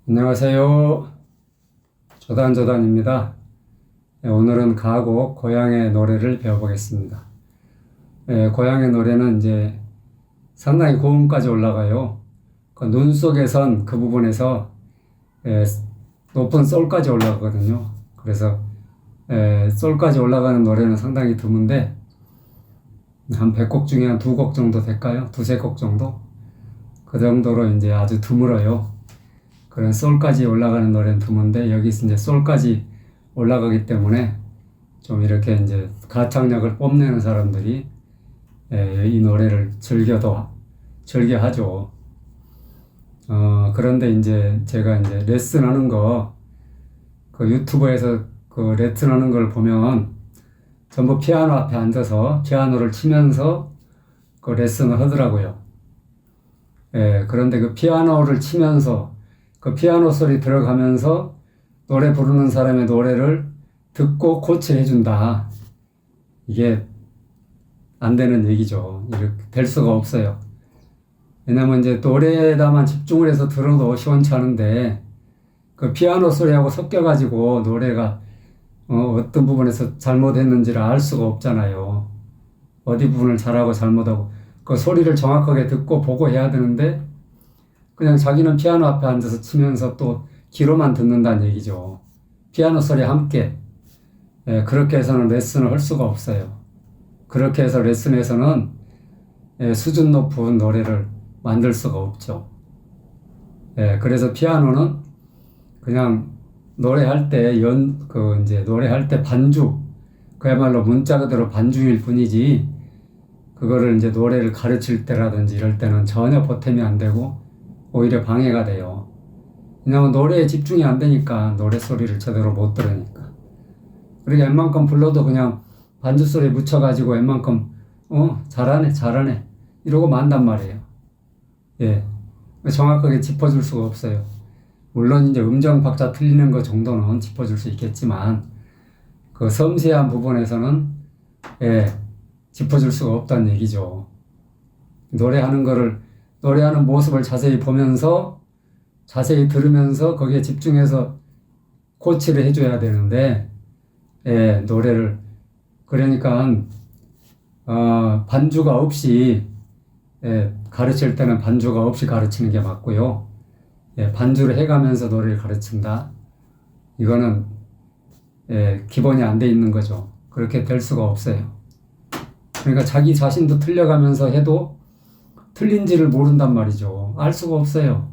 안녕하세요. 조단조단입니다. 오늘은 가곡 고향의 노래를 배워보겠습니다. 고향의 노래는 이제 상당히 고음까지 올라가요. 그 눈 속에선 그 부분에서 높은 솔까지 올라가거든요. 그래서 솔까지 올라가는 노래는 상당히 드문데 한 100곡 중에 한 2곡 정도 될까요? 두세 곡 정도? 그 정도로 이제 아주 드물어요. 그런 솔까지 올라가는 노래는 드문데 여기서 이제 솔까지 올라가기 때문에 좀 이렇게 이제 가창력을 뽐내는 사람들이 이 노래를 즐겨하죠. 그런데 이제 제가 이제 레슨하는 그 유튜브에서 그 레슨하는 걸 보면 전부 피아노 앞에 앉아서 피아노를 치면서 그 레슨을 하더라고요. 그런데 그 피아노를 치면서 그 피아노 소리 들어가면서 노래 부르는 사람의 노래를 듣고 코치해 준다. 이게 안 되는 얘기죠. 이렇게 될 수가 없어요. 왜냐면 이제 노래에다만 집중을 해서 들어도 시원찮은데 그 피아노 소리하고 섞여가지고 노래가 어떤 부분에서 잘못했는지를 알 수가 없잖아요. 어디 부분을 잘하고 잘못하고 그 소리를 정확하게 듣고 보고 해야 되는데 그냥 자기는 피아노 앞에 앉아서 치면서 또 귀로만 듣는다는 얘기죠. 피아노 소리 함께. 그렇게 해서는 레슨을 할 수가 없어요. 그렇게 해서 레슨에서는 수준 높은 노래를 만들 수가 없죠. 그래서 피아노는 그냥 노래할 때 노래할 때 반주, 그야말로 문자 그대로 반주일 뿐이지, 그거를 이제 노래를 가르칠 때라든지 이럴 때는 전혀 보탬이 안 되고, 오히려 방해가 돼요. 왜냐면 노래에 집중이 안 되니까, 노래 소리를 제대로 못 들으니까. 그러니까 웬만큼 불러도 그냥 반주 소리 묻혀가지고 웬만큼, 잘하네. 이러고 만단 말이에요. 정확하게 짚어줄 수가 없어요. 물론 이제 음정 박자 틀리는 거 정도는 짚어줄 수 있겠지만, 그 섬세한 부분에서는, 짚어줄 수가 없다는 얘기죠. 노래하는 모습을 자세히 보면서, 자세히 들으면서 거기에 집중해서 코치를 해줘야 되는데, 노래를, 그러니까, 반주가 없이, 가르칠 때는 반주가 없이 가르치는 게 맞고요. 반주를 해가면서 노래를 가르친다. 이거는, 기본이 안 돼 있는 거죠. 그렇게 될 수가 없어요. 그러니까 자기 자신도 틀려가면서 해도 틀린지를 모른단 말이죠. 알 수가 없어요.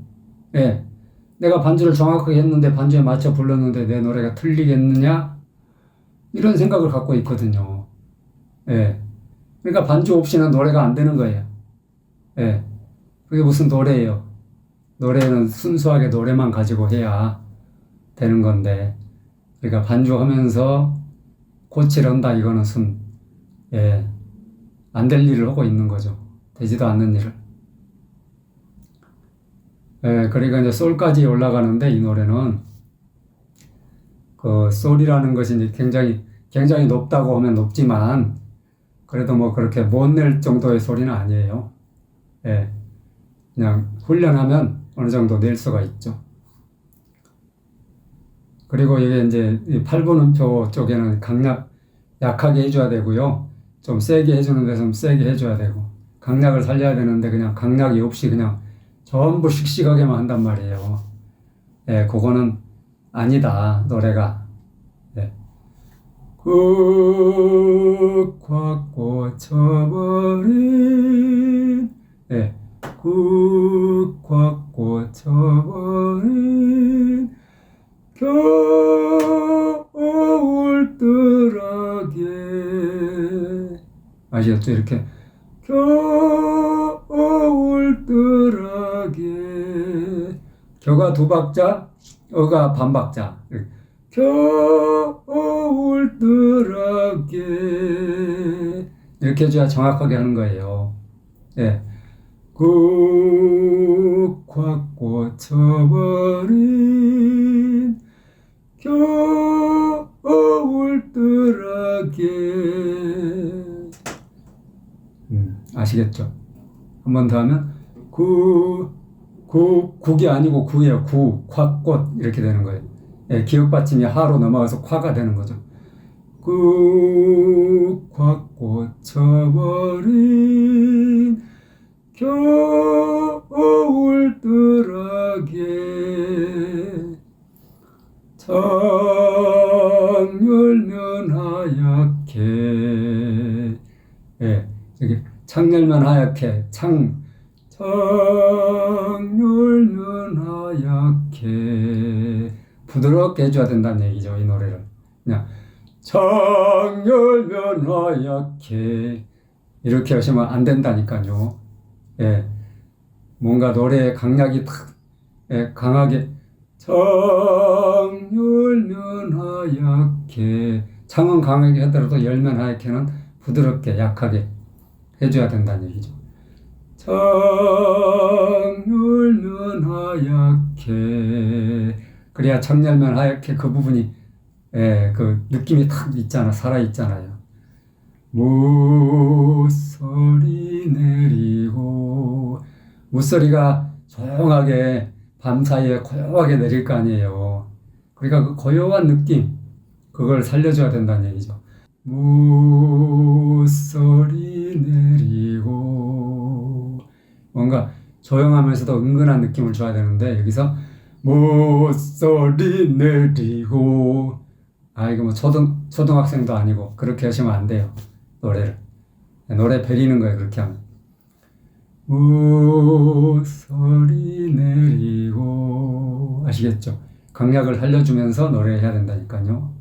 내가 반주를 정확하게 했는데 반주에 맞춰 불렀는데 내 노래가 틀리겠느냐? 이런 생각을 갖고 있거든요. 그러니까 반주 없이는 노래가 안 되는 거예요. 그게 무슨 노래예요? 노래는 순수하게 노래만 가지고 해야 되는 건데, 그러니까 반주하면서 코치를 한다, 이거는 안 될 일을 하고 있는 거죠. 되지도 않는 일을. 그러니까 이제 솔까지 올라가는데 이 노래는 그 솔이라는 것이 이제 굉장히 높다고 하면 높지만 그래도 뭐 그렇게 못 낼 정도의 소리는 아니에요. 그냥 훈련하면 어느 정도 낼 수가 있죠. 그리고 이게 이제 8분 음표 쪽에는 강약 약하게 해줘야 되고요. 좀 세게 해주는 데서는 세게 해줘야 되고, 강약을 살려야 되는데 그냥 강약이 없이 그냥 전부 씩씩하게만 한단 말이에요. 그거는 아니다, 노래가. 쿡콱 꽂혀버린, 쿡콱 꽂혀버린 겨울뜰하게. 아시겠죠? 이렇게 겨울뜰하게. 겨가 2박자, 어가 반박자. 겨울뜰하게. 이렇게 해줘야 정확하게 하는 거예요. 쿡콱 꽂혀버린 겨울뜰하게. 아시겠죠? 한 번 더 하면 쿡콱 국이 아니고 구예요. 콱꽃 이렇게 되는 거예요. 예, 기역 받침이 하로 넘어가서 콰가 되는 거죠. 콱꽃 져버린 겨울뜰하게 창 열면 하얗게. 예, 여기 창 열면 하얗게 창 열면 하얗게 부드럽게 해줘야 된다는 얘기죠. 이 노래를 그냥 창 열면 하얗게 이렇게 하시면 안 된다니까요. 예, 뭔가 노래의 강약이 탁, 예, 강하게 창 열면 하얗게. 창은 강하게 하더라도 열면 하얗게는 부드럽게 약하게 해줘야 된다는 얘기죠. 창 열면 하얗게. 그래야 창 열면 하얗게 그 부분이, 예, 그 느낌이 탁 있잖아, 살아있잖아요. 무소리 내리고. 무소리가 조용하게 밤사이에 고요하게 내릴 거 아니에요. 그러니까 그 고요한 느낌, 그걸 살려줘야 된다는 얘기죠. 무소리 내리고. 뭔가 조용하면서도 은근한 느낌을 줘야 되는데 여기서 무소리 내리고. 아, 이거 뭐 초등학생도 아니고 그렇게 하시면 안 돼요. 노래를. 노래 베리는 거예요, 그렇게 하면. 무소리 내리고. 아시겠죠? 강약을 살려주면서 노래해야 된다니까요.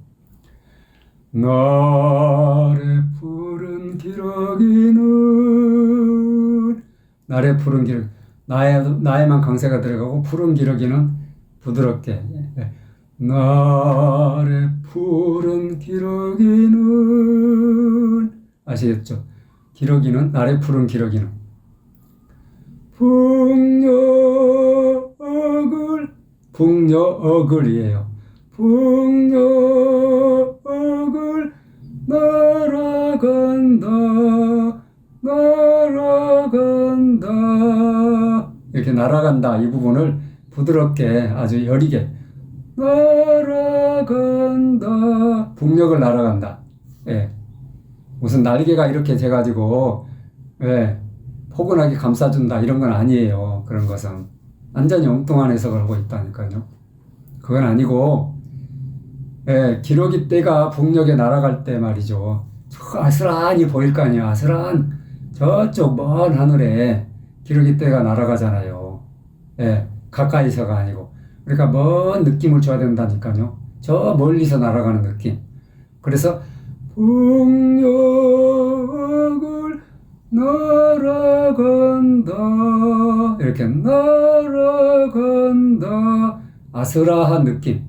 날의 푸른 기러기는. 날의 푸른 기러기. 나에만 강세가 들어가고 푸른 기러기는 부드럽게. 날의 푸른 기러기는. 아시겠죠? 기러기는, 날의 푸른 기러기는 북녘을이에요. 북녘을 날아간다. 이렇게 날아간다. 이 부분을 부드럽게 아주 여리게 날아간다. 북녘을 날아간다. 예. 무슨 날개가 이렇게 돼가지고, 예, 포근하게 감싸준다 이런 건 아니에요. 그런 것은 완전히 엉뚱한 해석을 하고 있다니까요. 그건 아니고, 예, 기러기 떼가 북녘에 날아갈 때 말이죠. 저 아슬아슬히 보일 거 아니야. 아슬한 저쪽 먼 하늘에 기러기 떼가 날아가잖아요. 예, 가까이서가 아니고. 그러니까 먼 느낌을 줘야 된다니까요. 저 멀리서 날아가는 느낌. 그래서 북녘을 날아간다. 이렇게 날아간다. 아슬아한 느낌.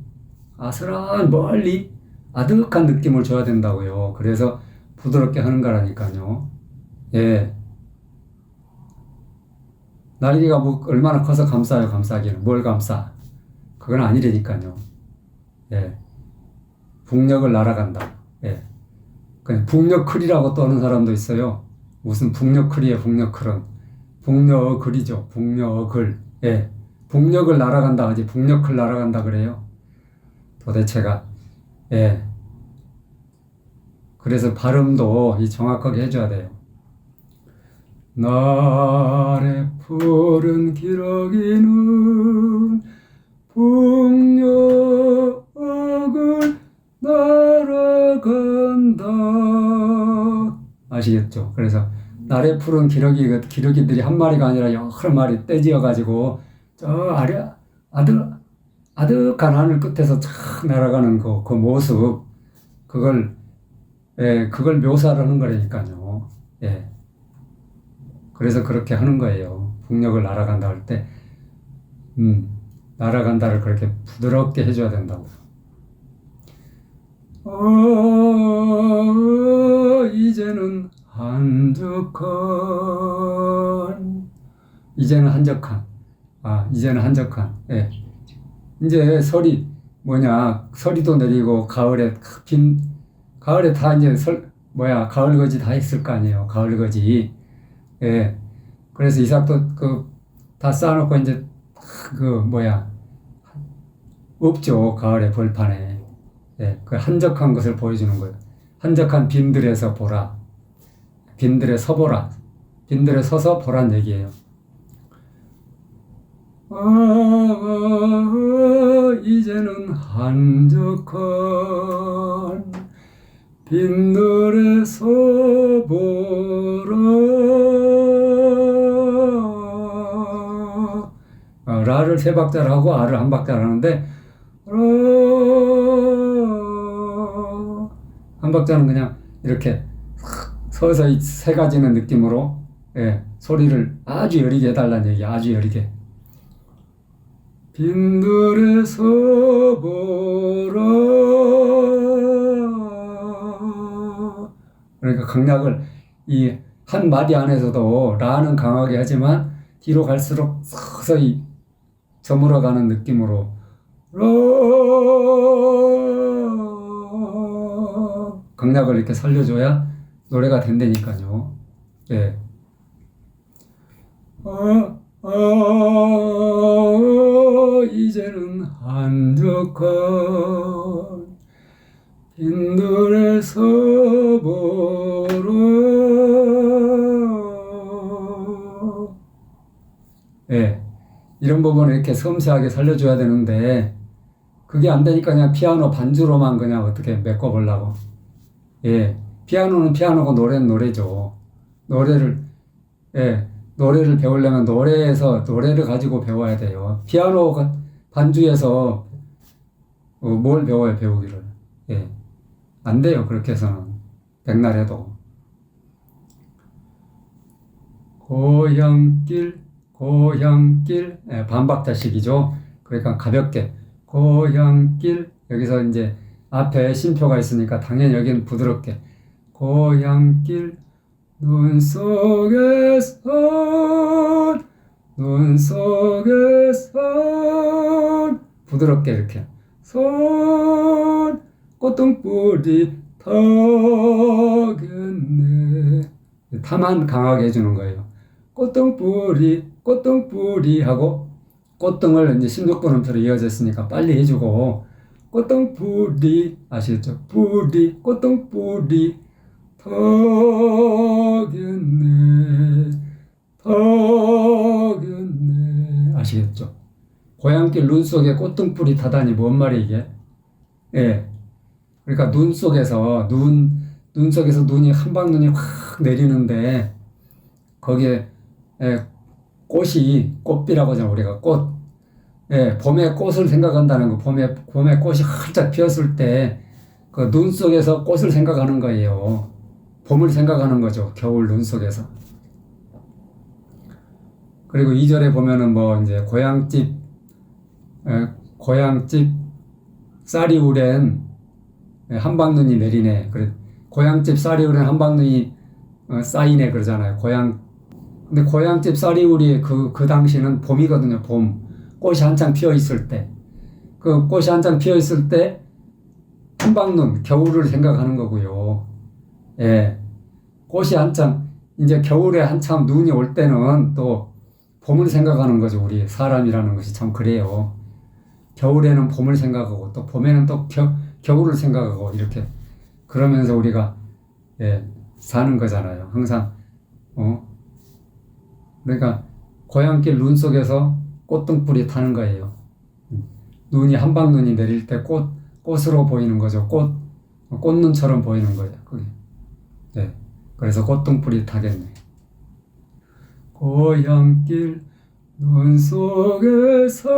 아슬아한 멀리 아득한 느낌을 줘야 된다고요. 그래서 부드럽게 하는 거라니까요. 예. 날개가 뭐 얼마나 커서 감싸요, 감싸기는. 뭘 감싸? 그건 아니라니까요. 예. 북녘을 날아간다. 예. 그냥 북녘클이라고 또 하는 사람도 있어요. 무슨 북녘클이에요, 북녘클은. 북녘클이죠, 북녘클. 예. 북녘을 날아간다 하지, 북녘클 날아간다 그래요. 도대체가. 예. 그래서 발음도 이 정확하게 해줘야 돼요. 날의 푸른 기러기는 북녘을 날아간다. 아시겠죠? 그래서 날의 푸른 기러기들이 한 마리가 아니라 여러 마리 떼지어가지고 저 아래 아득한 하늘 끝에서 촥 날아가는 그 모습, 그걸 묘사를 하는 거라니까요. 예. 그래서 그렇게 하는 거예요. 북녘을 날아간다 할 때, 날아간다를 그렇게 부드럽게 해줘야 된다고. 이제는 한적한. 이제는 한적한. 예. 이제 서리도 내리고, 가을에 다 이제 가을거지 다 했을 거 아니에요. 가을거지. 예. 그래서 이삭도 다 쌓아놓고 이제 그 뭐야 없죠. 가을의 벌판에. 예, 그 한적한 것을 보여주는 거예요. 한적한 빈들에서 보라. 빈들에 서보라. 빈들에 서서 보란 얘기예요. 이제는 한적한 빈들에 서보라. 라를 세 박자를 하고 아를 한 박자를 하는데 한 박자는 그냥 이렇게 서서히 세 가지는 느낌으로 예, 소리를 아주 여리게 해달라는 얘기. 아주 여리게. 빈들에서 보라. 그러니까 강약을 이 한 마디 안에서도 라는 강하게 하지만 뒤로 갈수록 서서히 저물어가는 느낌으로 강약을 이렇게 살려줘야 노래가 된다니까요. 예. 이제는 한적한 빈들에서 보라. 예. 이런 부분을 이렇게 섬세하게 살려줘야 되는데 그게 안 되니까 그냥 피아노 반주로만 그냥 어떻게 메꿔보려고. 예. 피아노는 피아노고 노래는 노래죠. 노래를 배우려면 노래에서 노래를 가지고 배워야 돼요. 피아노 반주에서 뭘 배워요, 배우기를. 예. 안 돼요, 그렇게 해서는. 백날 해도. 고향길, 예, 반박자식이죠. 그러니까 가볍게. 고향길, 여기서 이제 앞에 쉼표가 있으니까 당연히 여기는 부드럽게. 고향길, 눈 속에 선 부드럽게 이렇게 선 꽃등불이 타겠네. 타만 강하게 해주는 거예요. 꽃등불이 하고 꽃등을 이제 16번 음표로 이어졌으니까 빨리 해주고 꽃등불이 아시겠죠? 꽃등불이 타겠네. 아시겠죠? 고향길 눈 속에 꽃등불이 타다니 뭔 말이야 이게? 예. 그러니까 눈 속에서 눈이 한방눈이 확 내리는데 거기에 꽃비라고 하잖아 우리가 꽃. 예, 봄에 꽃을 생각한다는 거. 봄에 꽃이 활짝 피었을 때 그 눈 속에서 꽃을 생각하는 거예요. 봄을 생각하는 거죠. 겨울 눈 속에서. 그리고 2절에 보면은 뭐 이제 고향집 쌀이 우랜 한방눈이 내리네. 그래 고향집 쌀이 우랜 한방눈이 쌓이네 그러잖아요. 근데 고향집 쌀이 우리 그 당시는 봄이거든요. 봄. 꽃이 한창 피어 있을 때. 그 꽃이 한창 피어 있을 때 한방눈 겨울을 생각하는 거고요. 예. 꽃이 한창 이제 겨울에 한참 눈이 올 때는 또 봄을 생각하는 거죠. 우리 사람이라는 것이 참 그래요. 겨울에는 봄을 생각하고 또 봄에는 또 겨울을 생각하고 이렇게 그러면서 우리가 사는 거잖아요. 항상 그러니까 고향길 눈 속에서 꽃등불이 타는 거예요. 눈이 한방눈이 내릴 때 꽃으로 보이는 거죠. 꽃눈처럼 보이는 거예요. 그게. 네. 그래서 꽃등불이 타겠네. 고향길 눈 속에선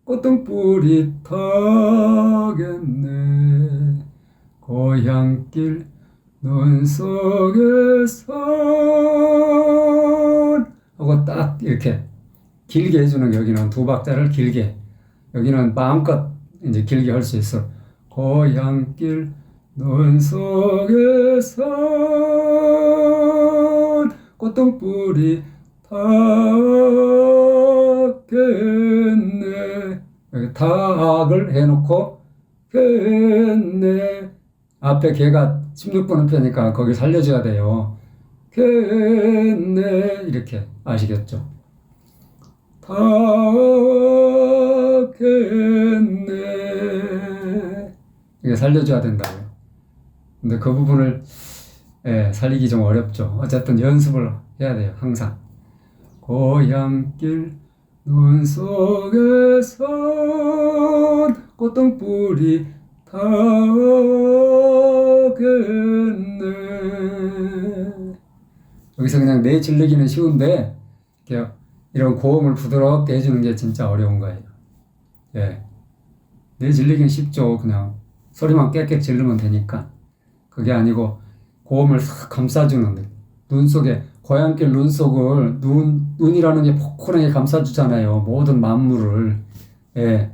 꽃등불이 타겠네. 고향길 눈 속에선 하고 딱 이렇게 길게 해주는 게 여기는 두 박자를 길게 여기는 마음껏 이제 길게 할 수 있어. 고향길 눈 속에선 꽃등불이 타겠네. 여기 타악을 해놓고 겠네. 앞에 개가 16번 음표니까 거기 살려줘야 돼요. 겠네. 이렇게 아시겠죠? 타겠네. 이게 살려줘야 된다고요. 근데 그 부분을 살리기 좀 어렵죠. 어쨌든 연습을 해야 돼요. 항상. 고향길 눈 속에선 꽃등불이 타겠네. 여기서 그냥 내 질르기는 쉬운데 이런 고음을 부드럽게 해주는 게 진짜 어려운 거예요. 내 질르기는 쉽죠. 그냥 소리만 깨끗 지르면 되니까. 그게 아니고 고음을 싹 감싸주는 느낌. 눈 속에 고향길 눈 속을 눈이라는 게 포근하게 감싸주잖아요. 모든 만물을. 그러니까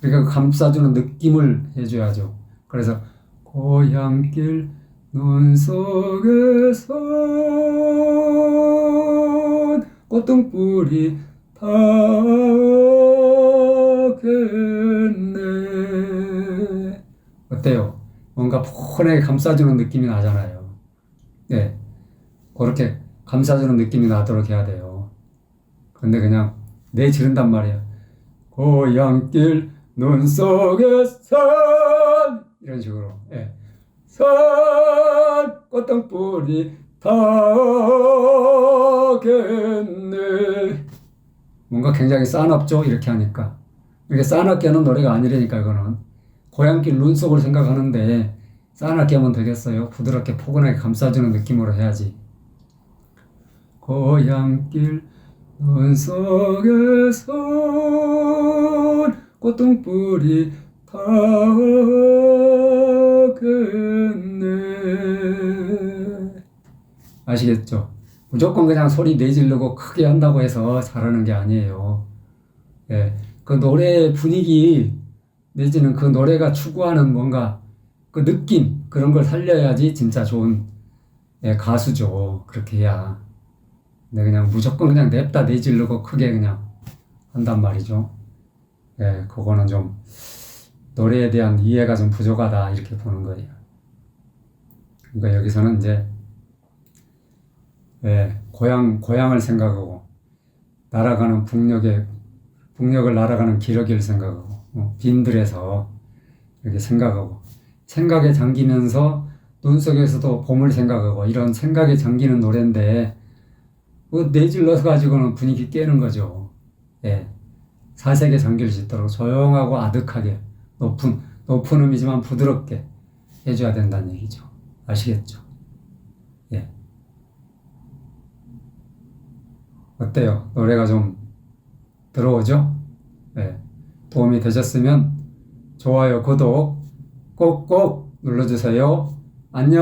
그 감싸주는 느낌을 해줘야죠. 그래서 고향길 눈 속에선 꽃등불이 타겠네. 어때요? 뭔가 포근하게 감싸주는 느낌이 나잖아요. 그렇게 감싸주는 느낌이 나도록 해야 돼요. 근데 그냥 내 지른단 말이야. 고향길 눈 속에 산 이런 식으로 산 꽃등불이 타겠네. 뭔가 굉장히 싸납죠? 이렇게 하니까. 이렇게 싸납게 하는 노래가 아니라니까 이거는. 고향길 눈 속을 생각하는데 싸납게 하면 되겠어요? 부드럽게 포근하게 감싸주는 느낌으로 해야지. 고향길 눈 속에선 꽃등불이 타겠네. 아시겠죠? 무조건 그냥 소리 내지르고 크게 한다고 해서 잘하는 게 아니에요. 그 노래의 분위기 내지는 그 노래가 추구하는 뭔가 그 느낌 그런 걸 살려야지 진짜 좋은 가수죠. 그렇게 해야. 근데 그냥 무조건 그냥 냅다 내지르고 크게 그냥 한단 말이죠. 그거는 좀 노래에 대한 이해가 좀 부족하다 이렇게 보는 거예요. 그러니까 여기서는 이제 고향을 생각하고 날아가는 북녘을 날아가는 기러기를 생각하고 빈들에서 이렇게 생각하고 생각에 잠기면서 눈 속에서도 봄을 생각하고 이런 생각에 잠기는 노래인데 내질러서 가지고는 분위기 깨는 거죠. 사색에 잠길 수 있도록 조용하고 아득하게 높은 음이지만 부드럽게 해줘야 된다는 얘기죠. 아시겠죠? 어때요? 노래가 좀 들어오죠? 도움이 되셨으면 좋아요, 구독 꼭꼭 눌러주세요. 안녕!